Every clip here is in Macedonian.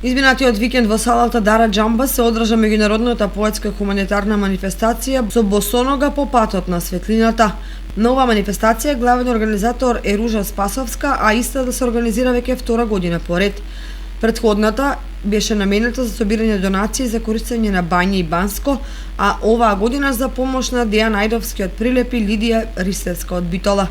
Изминатиот викенд во салата Дара Џамба се одржа меѓународната поетска хуманитарна манифестација со босонога по патот на светлината. На оваа манифестација главен организатор е Ружа Спасовска, а иста да се организира веќе втора година поред. Претходната беше наменета за собирање донации за користење на Бања и Банско, а оваа година за помош на Дејан Ајдовски од Прилепи, Лидија Ристевска од Битола.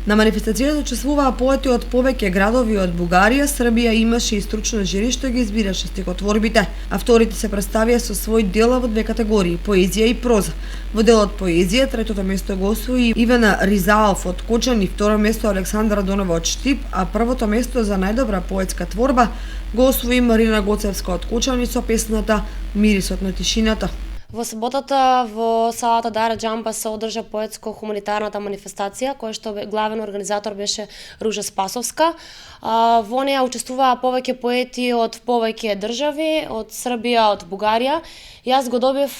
На манифестацијата учествуваа поети од повеќе градови од Бугарија. Србија имаше и стручно жири што ги избираше стихотворбите. Авторите се представија со свој дела во две категории – поезија и проза. Во делот поезија третото место го освои Ивана Ризаов од Кочани, второ место Александра Донова од Штип, а првото место за најдобра поетска творба го освои Марина Гоцевска од Кочани со песната Мирисот на тишината. Во саботата во салата Дара Џамба се одржа поетско-хуманитарната манифестација, која што главен организатор беше Ружа Спасовска. Во неја учествуваа повеќе поети од повеќе држави, од Србија, од Бугарија. Јас го добив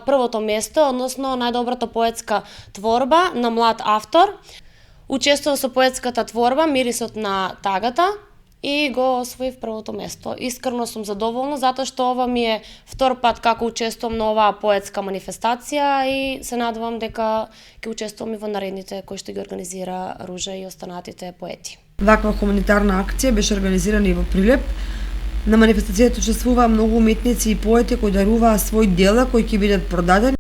првото место, односно најдобрата поетска творба на млад автор. Учествував со поетската творба Мирисот на тагата и го освоив првото место. Искрено сум задоволна затоа што ова ми е втор пат како учествувам на оваа поетска манифестација и се надевам дека ќе учествувам и во наредните кои што ги организира Ружа и останатите поети. Ваква хуманитарна акција беше организирана и во Прилеп. На манифестацијата учествуваа многу уметници и поети кои даруваа свои дела кои ќе бидат продадени